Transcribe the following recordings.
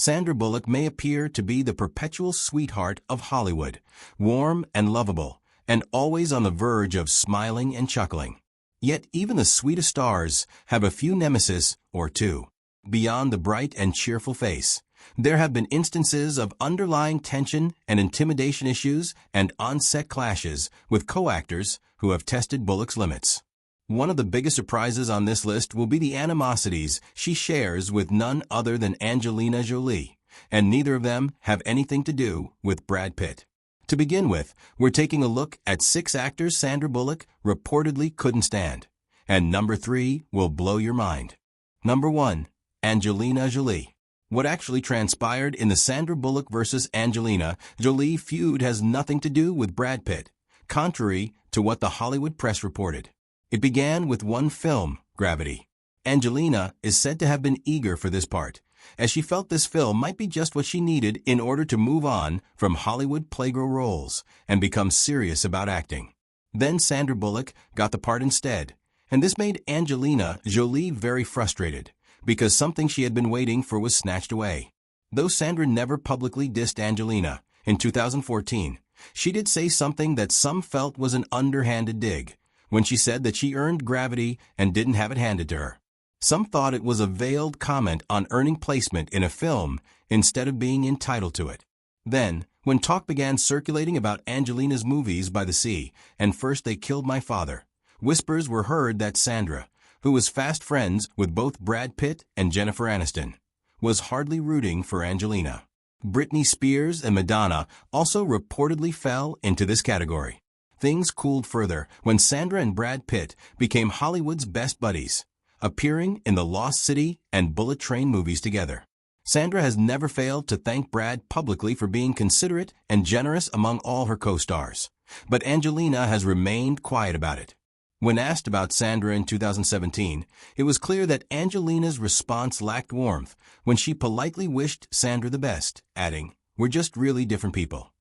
Sandra Bullock may appear to be the perpetual sweetheart of Hollywood, warm and lovable, and always on the verge of smiling and chuckling. Yet even the sweetest stars have a few nemesis or two. Beyond the bright and cheerful face, there have been instances of underlying tension and intimidation issues and on-set clashes with co-actors who have tested Bullock's limits. One of the biggest surprises on this list will be the animosities she shares with none other than Angelina Jolie, and neither of them have anything to do with Brad Pitt. To begin with, we're taking a look at 6 actors Sandra Bullock reportedly couldn't stand. And number 3 will blow your mind. Number 1. Angelina Jolie. What actually transpired in the Sandra Bullock versus Angelina Jolie feud has nothing to do with Brad Pitt, contrary to what the Hollywood press reported. It began with one film, Gravity. Angelina is said to have been eager for this part, as she felt this film might be just what she needed in order to move on from Hollywood playgirl roles and become serious about acting. Then Sandra Bullock got the part instead, and this made Angelina Jolie very frustrated, because something she had been waiting for was snatched away. Though Sandra never publicly dissed Angelina, in 2014, she did say something that some felt was an underhanded dig, when she said that she earned Gravity and didn't have it handed to her. Some thought it was a veiled comment on earning placement in a film instead of being entitled to it. Then, when talk began circulating about Angelina's movies by the sea and First They Killed My Father, whispers were heard that Sandra, who was fast friends with both Brad Pitt and Jennifer Aniston, was hardly rooting for Angelina. Britney Spears and Madonna also reportedly fell into this category. Things cooled further when Sandra and Brad Pitt became Hollywood's best buddies, appearing in the Lost City and Bullet Train movies together. Sandra has never failed to thank Brad publicly for being considerate and generous among all her co-stars, but Angelina has remained quiet about it. When asked about Sandra in 2017, it was clear that Angelina's response lacked warmth when she politely wished Sandra the best, adding, "We're just really different people."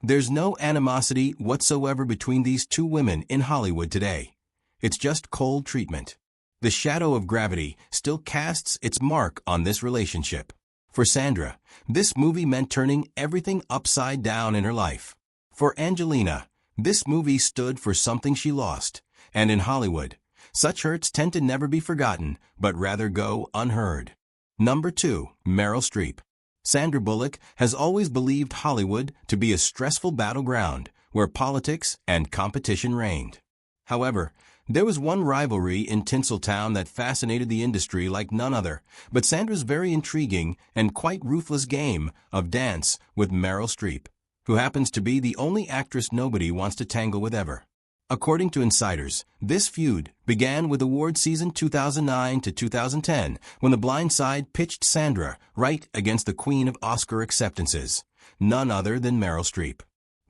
There's no animosity whatsoever between these two women in Hollywood today. It's just cold treatment. The shadow of Gravity still casts its mark on this relationship. For Sandra, this movie meant turning everything upside down in her life. For Angelina, this movie stood for something she lost. And in Hollywood, such hurts tend to never be forgotten, but rather go unheard. Number 2. Meryl Streep. Sandra Bullock has always believed Hollywood to be a stressful battleground where politics and competition reigned. However, there was one rivalry in Tinseltown that fascinated the industry like none other, but Sandra's very intriguing and quite ruthless game of dance with Meryl Streep, who happens to be the only actress nobody wants to tangle with ever. According to insiders, this feud began with award season 2009 to 2010 when The Blind Side pitched Sandra right against the queen of Oscar acceptances, none other than Meryl Streep.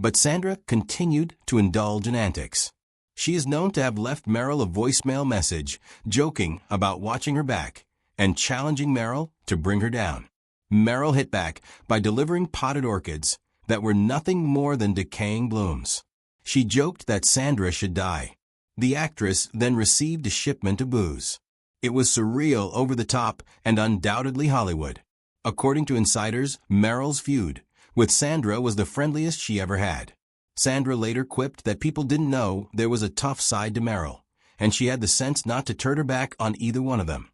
But Sandra continued to indulge in antics. She is known to have left Meryl a voicemail message joking about watching her back and challenging Meryl to bring her down. Meryl hit back by delivering potted orchids that were nothing more than decaying blooms. She joked that Sandra should die. The actress then received a shipment of booze. It was surreal, over the top, and undoubtedly Hollywood. According to insiders, Meryl's feud with Sandra was the friendliest she ever had. Sandra later quipped that people didn't know there was a tough side to Meryl, and she had the sense not to turn her back on either one of them.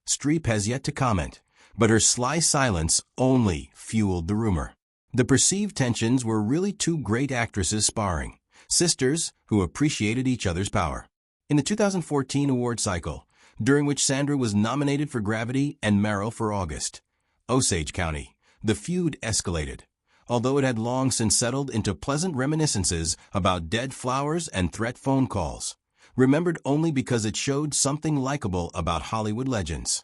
Streep has yet to comment, but her sly silence only fueled the rumor. The perceived tensions were really two great actresses sparring, sisters who appreciated each other's power. In the 2014 award cycle, during which Sandra was nominated for Gravity and Meryl for August, Osage County, the feud escalated, although it had long since settled into pleasant reminiscences about dead flowers and threat phone calls, remembered only because it showed something likable about Hollywood legends.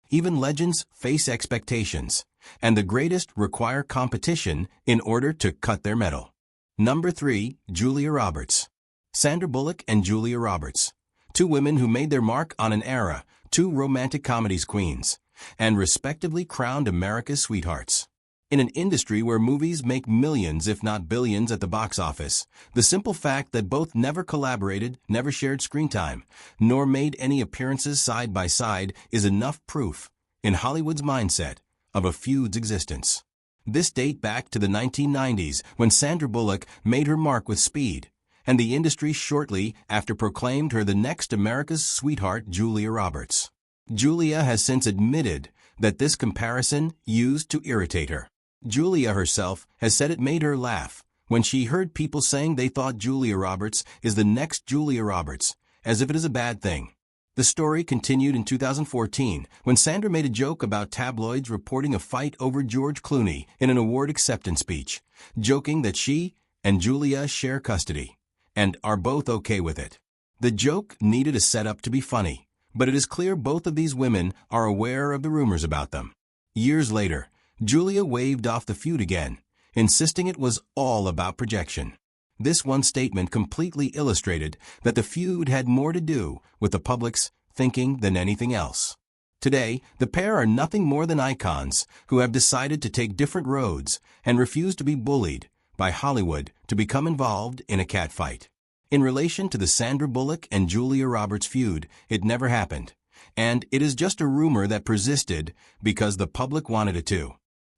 Even legends face expectations, and the greatest require competition in order to cut their mettle. Number 3. Julia Roberts. Sandra Bullock and Julia Roberts, two women who made their mark on an era, two romantic comedies queens, and respectively crowned America's sweethearts. In an industry where movies make millions if not billions at the box office, the simple fact that both never collaborated, never shared screen time, nor made any appearances side by side is enough proof, in Hollywood's mindset, of a feud's existence. This date back to the 1990s when Sandra Bullock made her mark with Speed, and the industry shortly after proclaimed her the next America's sweetheart, Julia Roberts. Julia has since admitted that this comparison used to irritate her. Julia herself has said it made her laugh when she heard people saying they thought Julia Roberts is the next Julia Roberts, as if it is a bad thing. The story continued in 2014 when Sandra made a joke about tabloids reporting a fight over George Clooney in an award acceptance speech, joking that she and Julia share custody and are both okay with it. The joke needed a setup to be funny, but it is clear both of these women are aware of the rumors about them. Years later, Julia waved off the feud again, insisting it was all about projection. This one statement completely illustrated that the feud had more to do with the public's thinking than anything else. Today, the pair are nothing more than icons who have decided to take different roads and refuse to be bullied by Hollywood to become involved in a catfight. In relation to the Sandra Bullock and Julia Roberts feud, it never happened, and it is just a rumor that persisted because the public wanted it to.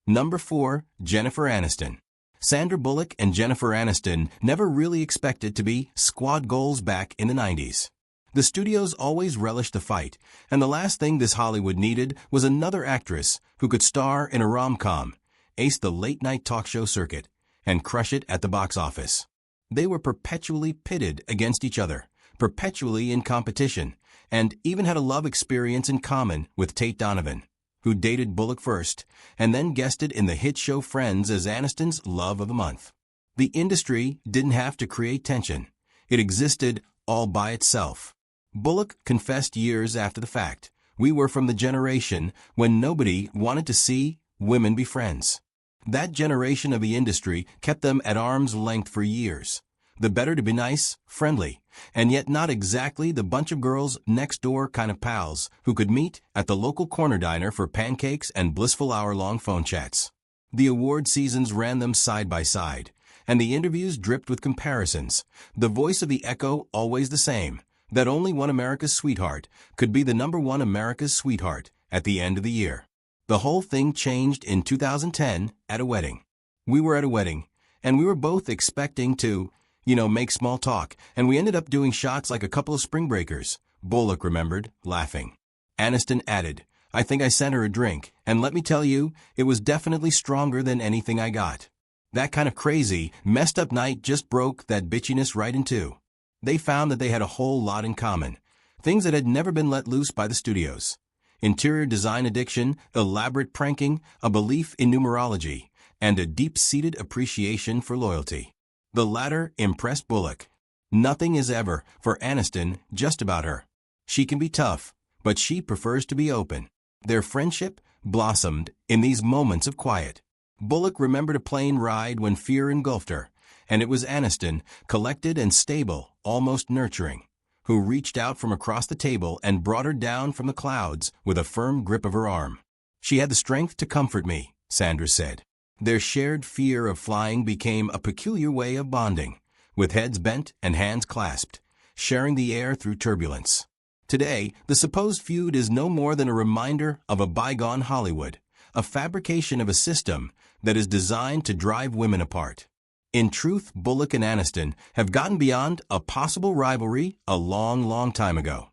Number 4. Jennifer Aniston. Sandra Bullock and Jennifer Aniston never really expected to be squad goals back in the 90s. The studios always relished the fight, and the last thing this Hollywood needed was another actress who could star in a rom-com, ace the late-night talk show circuit, and crush it at the box office. They were perpetually pitted against each other, perpetually in competition, and even had a love experience in common with Tate Donovan, who dated Bullock first and then guested in the hit show Friends as Aniston's love of the month. The industry didn't have to create tension. It existed all by itself. Bullock confessed years after the fact, "We were from the generation when nobody wanted to see women be friends." That generation of the industry kept them at arm's length for years. The better to be nice, friendly, and yet not exactly the bunch of girls next door kind of pals who could meet at the local corner diner for pancakes and blissful hour-long phone chats. The award seasons ran them side by side, and the interviews dripped with comparisons. The voice of the echo always the same, that only one America's sweetheart could be the number one America's sweetheart at the end of the year. The whole thing changed in 2010 at a wedding. We were at a wedding, and we were both expecting to, make small talk, and we ended up doing shots like a couple of spring breakers, Bullock remembered, laughing. Aniston added, "I think I sent her a drink, and let me tell you, it was definitely stronger than anything I got." That kind of crazy, messed up night just broke that bitchiness right in two. They found that they had a whole lot in common, things that had never been let loose by the studios. Interior design addiction, elaborate pranking, a belief in numerology, and a deep-seated appreciation for loyalty. The latter impressed Bullock. Nothing is ever, for Aniston, just about her. She can be tough, but she prefers to be open. Their friendship blossomed in these moments of quiet. Bullock remembered a plane ride when fear engulfed her, and it was Aniston, collected and stable, almost nurturing, who reached out from across the table and brought her down from the clouds with a firm grip of her arm. "She had the strength to comfort me," Sandra said. Their shared fear of flying became a peculiar way of bonding, with heads bent and hands clasped, sharing the air through turbulence. Today, the supposed feud is no more than a reminder of a bygone Hollywood, a fabrication of a system that is designed to drive women apart. In truth, Bullock and Aniston have gotten beyond a possible rivalry a long, long time ago.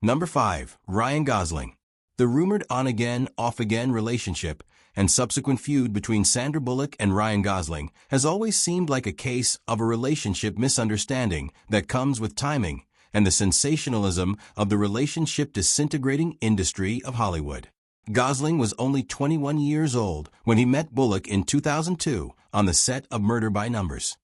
Number 5. Ryan Gosling. The rumored on-again, off-again relationship and subsequent feud between Sandra Bullock and Ryan Gosling has always seemed like a case of a relationship misunderstanding that comes with timing and the sensationalism of the relationship disintegrating industry of Hollywood. Gosling was only 21 years old when he met Bullock in 2002 on the set of Murder by Numbers.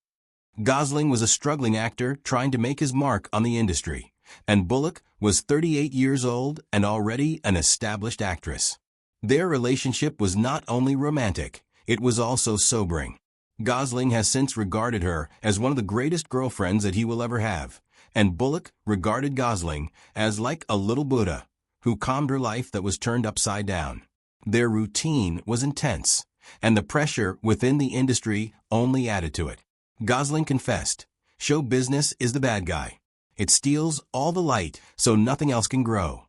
Gosling was a struggling actor trying to make his mark on the industry, and Bullock was 38 years old and already an established actress. Their relationship was not only romantic, it was also sobering. Gosling has since regarded her as one of the greatest girlfriends that he will ever have, and Bullock regarded Gosling as like a little Buddha who calmed her life that was turned upside down. Their routine was intense, and the pressure within the industry only added to it. Gosling confessed, "Show business is the bad guy. It steals all the light so nothing else can grow."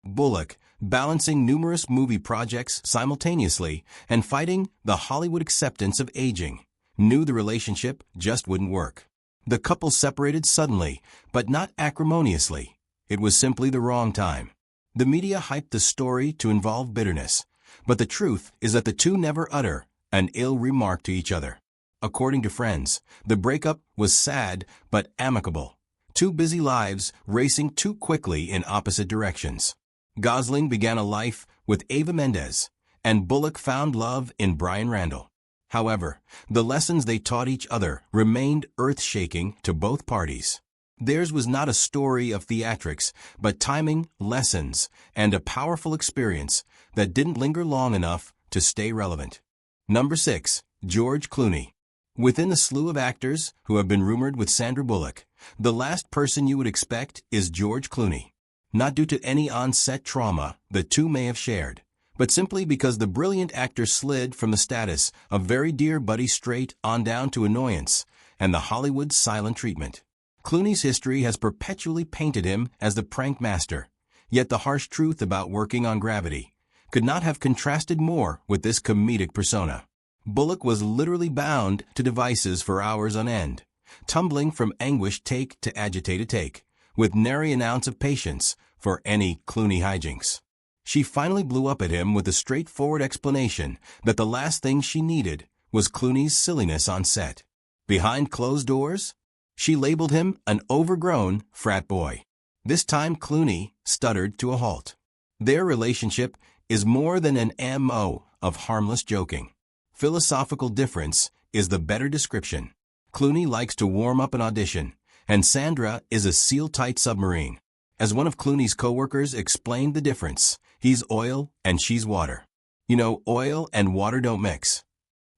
Bullock, balancing numerous movie projects simultaneously and fighting the Hollywood acceptance of aging, knew the relationship just wouldn't work. The couple separated suddenly, but not acrimoniously. It was simply the wrong time. The media hyped the story to involve bitterness, but the truth is that the two never utter an ill remark to each other. According to friends, the breakup was sad but amicable. Two busy lives racing too quickly in opposite directions. Gosling began a life with Eva Mendes, and Bullock found love in Brian Randall. However, the lessons they taught each other remained earth-shaking to both parties. Theirs was not a story of theatrics, but timing, lessons, and a powerful experience that didn't linger long enough to stay relevant. Number 6. George Clooney. Within the slew of actors who have been rumored with Sandra Bullock, the last person you would expect is George Clooney. Not due to any on-set trauma the two may have shared, but simply because the brilliant actor slid from the status of very dear buddy straight on down to annoyance and the Hollywood silent treatment. Clooney's history has perpetually painted him as the prank master, yet the harsh truth about working on Gravity could not have contrasted more with this comedic persona. Bullock was literally bound to devices for hours on end, tumbling from anguished take to agitated take, with nary an ounce of patience for any Clooney hijinks. She finally blew up at him with a straightforward explanation that the last thing she needed was Clooney's silliness on set. Behind closed doors, she labeled him an overgrown frat boy. This time Clooney stuttered to a halt. Their relationship is more than an MO of harmless joking. Philosophical difference is the better description. Clooney likes to warm up an audition, and Sandra is a seal-tight submarine. As one of Clooney's co-workers explained the difference, he's oil and she's water. You know, oil and water don't mix.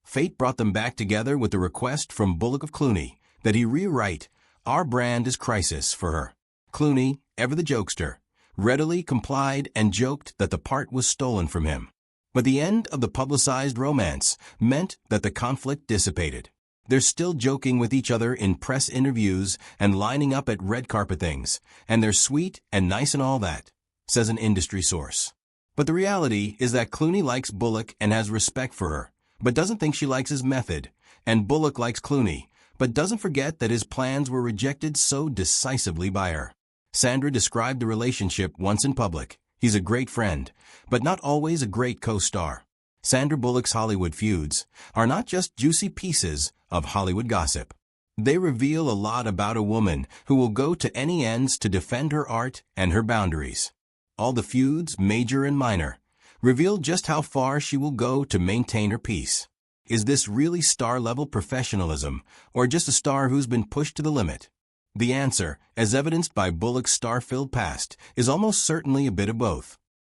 Fate brought them back together with the request from Bullock of Clooney that he rewrite Our Brand is Crisis for her. Clooney, ever the jokester, readily complied and joked that the part was stolen from him. But the end of the publicized romance meant that the conflict dissipated. They're still joking with each other in press interviews and lining up at red carpet things, and they're sweet and nice and all that, says an industry source. But the reality is that Clooney likes Bullock and has respect for her, but doesn't think she likes his method, and Bullock likes Clooney, but doesn't forget that his plans were rejected so decisively by her. Sandra described the relationship once in public. He's a great friend, but not always a great co-star. Sandra Bullock's Hollywood feuds are not just juicy pieces of Hollywood gossip. They reveal a lot about a woman who will go to any ends to defend her art and her boundaries. All the feuds, major and minor, reveal just how far she will go to maintain her peace. Is this really star-level professionalism, or just a star who's been pushed to the limit? The answer, as evidenced by Bullock's star-filled past, is almost certainly a bit of both.